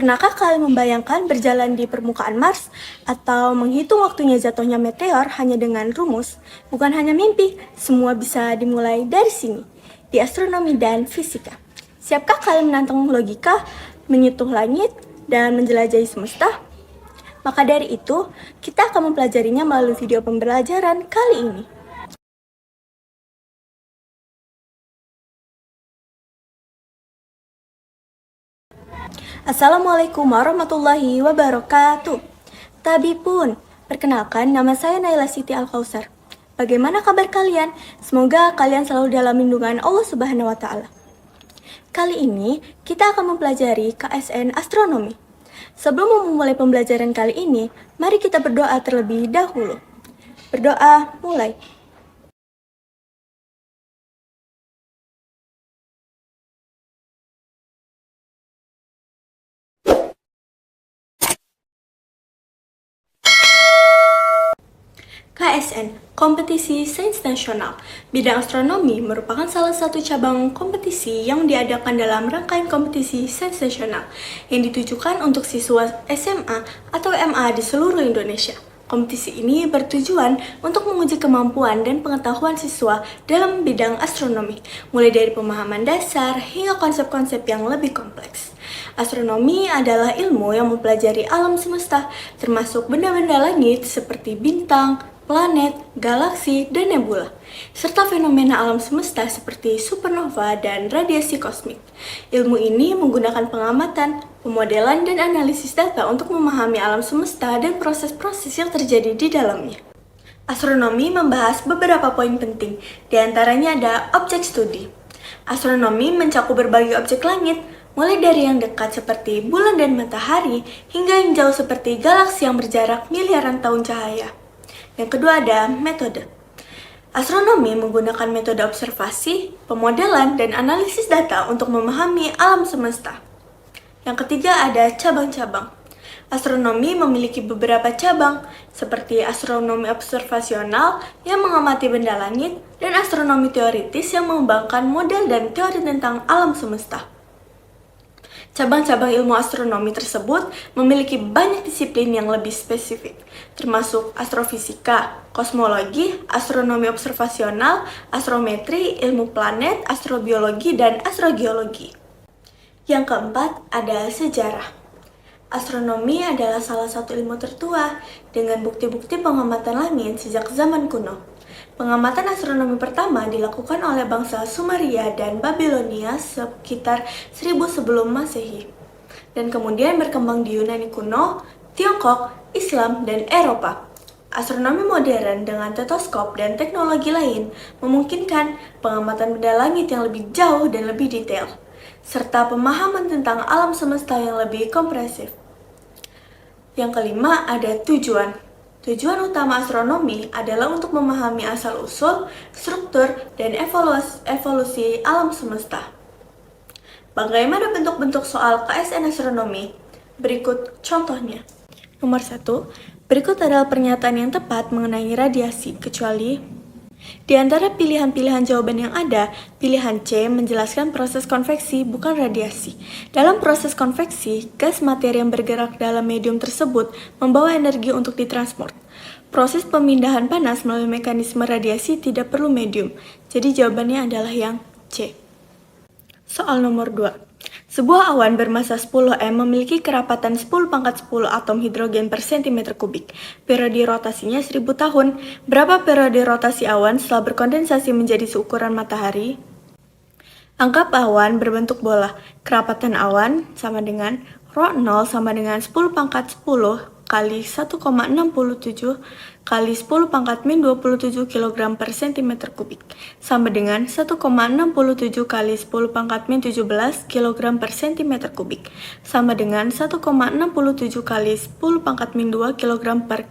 Pernahkah kalian membayangkan berjalan di permukaan Mars atau menghitung waktunya jatuhnya meteor hanya dengan rumus? Bukan hanya mimpi, semua bisa dimulai dari sini, di astronomi dan fisika. Siapkah kalian menantang logika, menyentuh langit, dan menjelajahi semesta? Maka dari itu, kita akan mempelajarinya melalui video pembelajaran kali ini. Assalamualaikum warahmatullahi wabarakatuh. Tabi pun, perkenalkan nama saya Naila Siti Al-Kausar. Bagaimana kabar kalian? Semoga kalian selalu dalam lindungan Allah Subhanahu wa Ta'ala. Kali ini kita akan mempelajari KSN Astronomi. Sebelum memulai pembelajaran kali ini, mari kita berdoa terlebih dahulu. Berdoa mulai. KSN, Kompetisi Sains Nasional. Bidang astronomi merupakan salah satu cabang kompetisi yang diadakan dalam rangkaian kompetisi sains nasional yang ditujukan untuk siswa SMA atau MA di seluruh Indonesia. Kompetisi ini bertujuan untuk menguji kemampuan dan pengetahuan siswa dalam bidang astronomi, mulai dari pemahaman dasar hingga konsep-konsep yang lebih kompleks. Astronomi adalah ilmu yang mempelajari alam semesta, termasuk benda-benda langit seperti bintang, planet, galaksi, dan nebula, serta fenomena alam semesta seperti supernova dan radiasi kosmik. Ilmu ini menggunakan pengamatan, pemodelan, dan analisis data untuk memahami alam semesta dan proses-proses yang terjadi di dalamnya. Astronomi membahas beberapa poin penting, diantaranya ada objek studi. Astronomi mencakup berbagai objek langit, mulai dari yang dekat seperti bulan dan matahari, hingga yang jauh seperti galaksi yang berjarak miliaran tahun cahaya. Yang kedua ada metode. Astronomi menggunakan metode observasi, pemodelan, dan analisis data untuk memahami alam semesta. Yang ketiga ada cabang-cabang. Astronomi memiliki beberapa cabang, seperti astronomi observasional yang mengamati benda langit, dan astronomi teoritis yang mengembangkan model dan teori tentang alam semesta. Cabang-cabang ilmu astronomi tersebut memiliki banyak disiplin yang lebih spesifik, termasuk astrofisika, kosmologi, astronomi observasional, astrometri, ilmu planet, astrobiologi, dan astrogeologi. Yang keempat ada sejarah. Astronomi adalah salah satu ilmu tertua dengan bukti-bukti pengamatan langit sejak zaman kuno. Pengamatan astronomi pertama dilakukan oleh bangsa Sumeria dan Babilonia sekitar 1000 sebelum Masehi, dan kemudian berkembang di Yunani kuno, Tiongkok, Islam, dan Eropa. Astronomi modern dengan stetoskop dan teknologi lain memungkinkan pengamatan benda langit yang lebih jauh dan lebih detail, serta pemahaman tentang alam semesta yang lebih komprehensif. Yang kelima ada tujuan. Tujuan utama astronomi adalah untuk memahami asal-usul, struktur, dan evolusi alam semesta. Bagaimana bentuk-bentuk soal KSN astronomi? Berikut contohnya. Nomor 1, berikut adalah pernyataan yang tepat mengenai radiasi, kecuali di antara pilihan-pilihan jawaban yang ada, pilihan C menjelaskan proses konveksi bukan radiasi. Dalam proses konveksi, gas materi yang bergerak dalam medium tersebut membawa energi untuk ditransport. Proses pemindahan panas melalui mekanisme radiasi tidak perlu medium, jadi jawabannya adalah yang C. Soal nomor 2. Sebuah awan bermassa 10 M memiliki kerapatan 10⁻10 atom hidrogen per cm kubik. Periode rotasinya 1000 tahun. Berapa periode rotasi awan setelah berkondensasi menjadi seukuran matahari? Anggap awan berbentuk bola. Kerapatan awan sama dengan ρ0 sama dengan 10⁻10 kali 1,67 kali 10⁻-27 kg per cm kubik sama dengan 1,67 kali 10⁻-17 kg per cm kubik sama dengan 1,67 kali 10⁻-2 kg per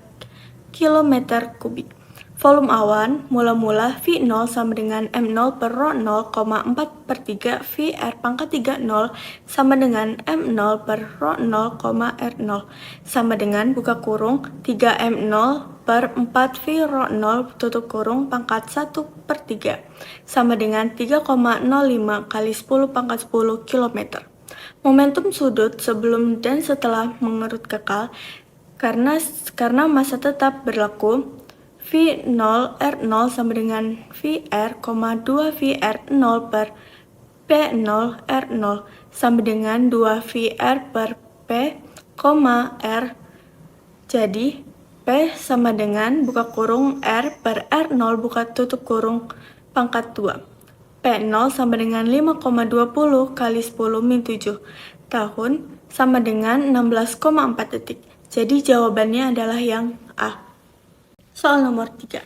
kilometer kubik. Volume awan mula-mula V0 sama dengan M0 per ρ0, 4/3 V R⁻3 0 sama dengan M0 per ρ0, R0 sama dengan buka kurung 3M0 per 4 V ρ0 tutup kurung pangkat 1/3 sama dengan 3,05 kali 10⁻10 km. Momentum sudut sebelum dan setelah mengerut kekal karena massa tetap berlaku. V0 R0 sama dengan VR, 2 VR0 per P0 R0 sama dengan 2 VR per P, R. Jadi, P sama dengan buka kurung R per R0 buka tutup kurung pangkat 2. P0 sama dengan 5,20 kali 10 min 7 tahun sama dengan 16,4 detik. Jadi jawabannya adalah yang A. Soal nomor 3.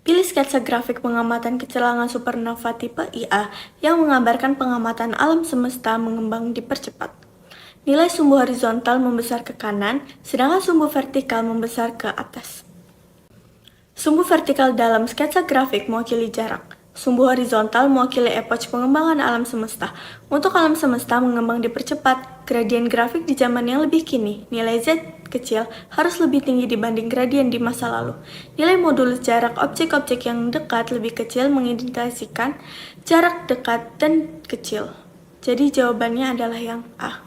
Pilih sketsa grafik pengamatan kecelakaan supernova tipe Ia yang menggambarkan pengamatan alam semesta mengembang dipercepat. Nilai sumbu horizontal membesar ke kanan, sedangkan sumbu vertikal membesar ke atas. Sumbu vertikal dalam sketsa grafik mewakili jarak. Sumbu horizontal mewakili epoch pengembangan alam semesta. Untuk alam semesta mengembang dipercepat, gradien grafik di zaman yang lebih kini, nilai Z kecil harus lebih tinggi dibanding gradien di masa lalu. Nilai modulus jarak objek-objek yang dekat lebih kecil mengindikasikan jarak dekat dan kecil. Jadi jawabannya adalah yang A.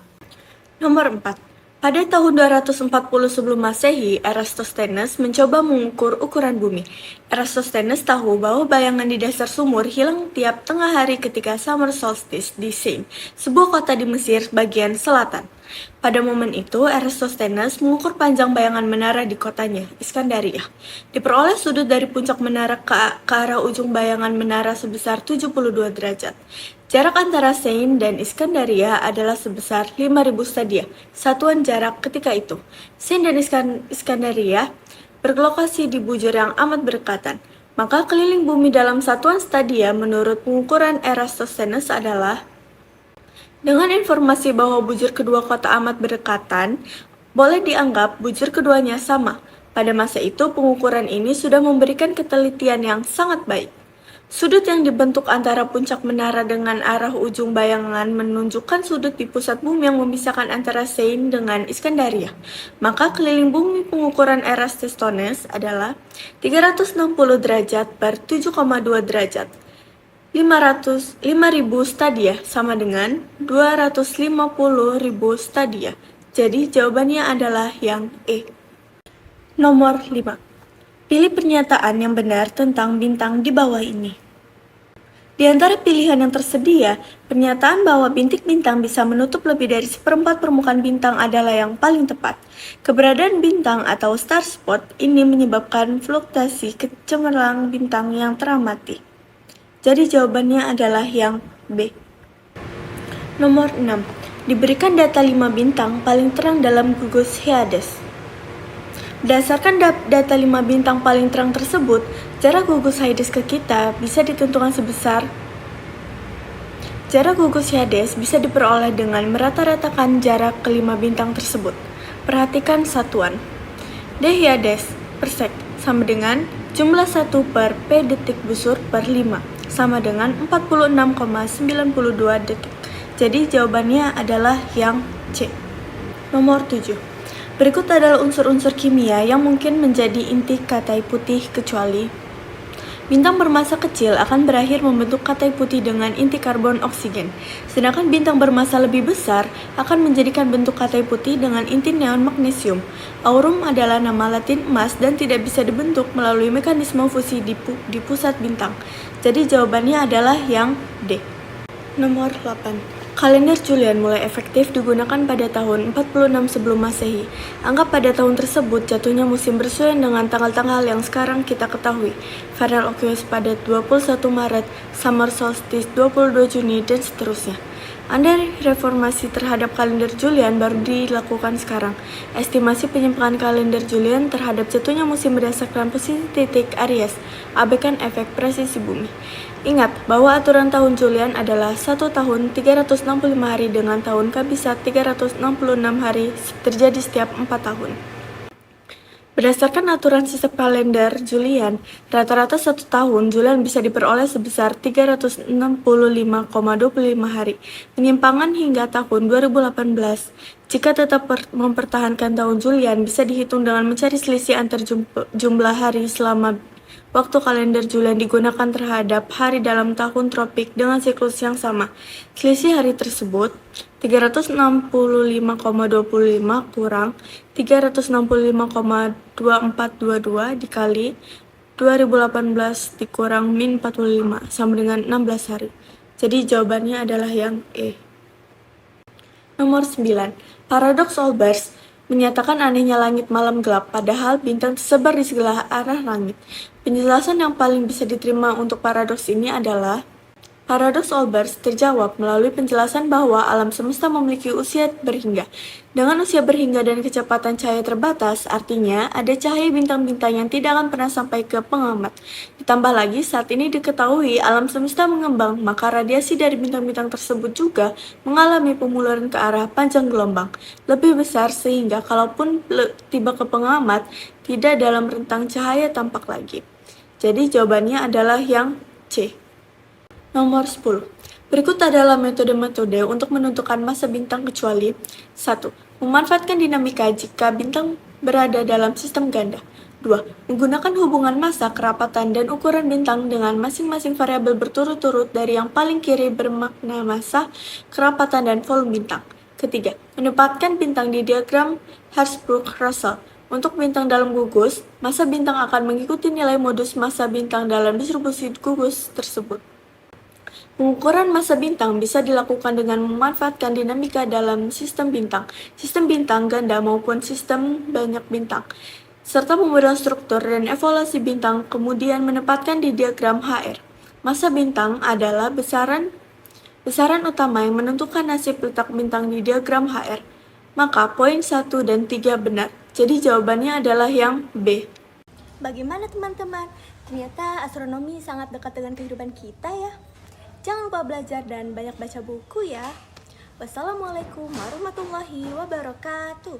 Nomor 4. Pada tahun 240 sebelum Masehi, Eratosthenes mencoba mengukur ukuran bumi. Eratosthenes tahu bahwa bayangan di dasar sumur hilang tiap tengah hari ketika summer solstice di Same, sebuah kota di Mesir bagian selatan. Pada momen itu, Eratosthenes mengukur panjang bayangan menara di kotanya, Iskandaria. Diperoleh sudut dari puncak menara ke arah ujung bayangan menara sebesar 72 derajat. Jarak antara Sein dan Iskandaria adalah sebesar 5.000 stadia, satuan jarak ketika itu. Sein dan Iskandaria berlokasi di bujur yang amat berdekatan. Maka keliling bumi dalam satuan stadia menurut pengukuran Eratosthenes adalah dengan informasi bahwa bujur kedua kota amat berdekatan, boleh dianggap bujur keduanya sama. Pada masa itu, pengukuran ini sudah memberikan ketelitian yang sangat baik. Sudut yang dibentuk antara puncak menara dengan arah ujung bayangan menunjukkan sudut di pusat bumi yang memisahkan antara Sein dengan Iskandaria. Maka keliling bumi pengukuran Eratosthenes adalah 360 derajat per 7,2 derajat. 5.000 stadia sama dengan 250.000 stadia. Jadi jawabannya adalah yang E. Nomor 5. Pilih pernyataan yang benar tentang bintang di bawah ini. Di antara pilihan yang tersedia, pernyataan bahwa bintik bintang bisa menutup lebih dari seperempat permukaan bintang adalah yang paling tepat. Keberadaan bintang atau star spot ini menyebabkan fluktuasi kecemerlang bintang yang teramati. Jadi jawabannya adalah yang B. Nomor 6. Diberikan data 5 bintang paling terang dalam gugus Hyades. Berdasarkan data 5 bintang paling terang tersebut, jarak gugus Hyades ke kita bisa ditentukan sebesar. Jarak gugus Hyades bisa diperoleh dengan merata-ratakan jarak ke 5 bintang tersebut. Perhatikan satuan. D Hyades per sek sama dengan jumlah 1 per P detik busur per 5 sama dengan 46,92 detik. Jadi jawabannya adalah yang C. Nomor 7. Berikut adalah unsur-unsur kimia yang mungkin menjadi inti katai putih kecuali bintang bermassa kecil akan berakhir membentuk katai putih dengan inti karbon oksigen, sedangkan bintang bermassa lebih besar akan menjadikan bentuk katai putih dengan inti neon magnesium. Aurum adalah nama latin emas dan tidak bisa dibentuk melalui mekanisme fusi di pusat bintang. Jadi jawabannya adalah yang D. Nomor 8. Kalender Julian mulai efektif digunakan pada tahun 46 sebelum Masehi. Anggap pada tahun tersebut jatuhnya musim bersuaian dengan tanggal-tanggal yang sekarang kita ketahui. Vernal equinox pada 21 Maret, summer solstice 22 Juni, dan seterusnya. Andai reformasi terhadap kalender Julian baru dilakukan sekarang. Estimasi penyimpangan kalender Julian terhadap jatuhnya musim berdasarkan posisi titik Aries, abaikan efek presisi bumi. Ingat bahwa aturan tahun Julian adalah 1 tahun 365 hari dengan tahun kabisat 366 hari terjadi setiap 4 tahun. Berdasarkan aturan sistem kalender Julian, rata-rata 1 tahun Julian bisa diperoleh sebesar 365,25 hari. Penyimpangan hingga tahun 2018, jika tetap mempertahankan tahun Julian, bisa dihitung dengan mencari selisih antar jumlah hari selama Waktu kalender Julian digunakan terhadap hari dalam tahun tropik dengan siklus yang sama. Selisih hari tersebut 365,25 kurang 365,2422 dikali 2018 dikurang min 45 sama dengan 16 hari. Jadi jawabannya adalah yang E. Nomor 9. Paradoks Olbers menyatakan anehnya langit malam gelap, padahal bintang tersebar di segala arah langit. Penjelasan yang paling bisa diterima untuk paradoks ini adalah paradoks Olbers terjawab melalui penjelasan bahwa alam semesta memiliki usia berhingga. Dengan usia berhingga dan kecepatan cahaya terbatas, artinya ada cahaya bintang-bintang yang tidak akan pernah sampai ke pengamat. Ditambah lagi, saat ini diketahui alam semesta mengembang, maka radiasi dari bintang-bintang tersebut juga mengalami pemuluran ke arah panjang gelombang lebih besar sehingga kalaupun tiba ke pengamat, tidak dalam rentang cahaya tampak lagi. Jadi jawabannya adalah yang C. Nomor 10. Berikut adalah metode-metode untuk menentukan masa bintang kecuali 1. Memanfaatkan dinamika jika bintang berada dalam sistem ganda. 2. Menggunakan hubungan massa, kerapatan, dan ukuran bintang dengan masing-masing variabel berturut-turut dari yang paling kiri bermakna massa, kerapatan, dan volume bintang. Ketiga, menempatkan bintang di diagram Hertzsprung-Russell. Untuk bintang dalam gugus, massa bintang akan mengikuti nilai modus massa bintang dalam distribusi gugus tersebut. Pengukuran massa bintang bisa dilakukan dengan memanfaatkan dinamika dalam sistem bintang ganda maupun sistem banyak bintang, serta pembuatan struktur dan evaluasi bintang, kemudian menempatkan di diagram HR. Massa bintang adalah besaran utama yang menentukan nasib letak bintang di diagram HR. Maka poin 1 dan 3 benar. Jadi jawabannya adalah yang B. Bagaimana teman-teman? Ternyata astronomi sangat dekat dengan kehidupan kita ya. Jangan lupa belajar dan banyak baca buku ya. Wassalamualaikum warahmatullahi wabarakatuh.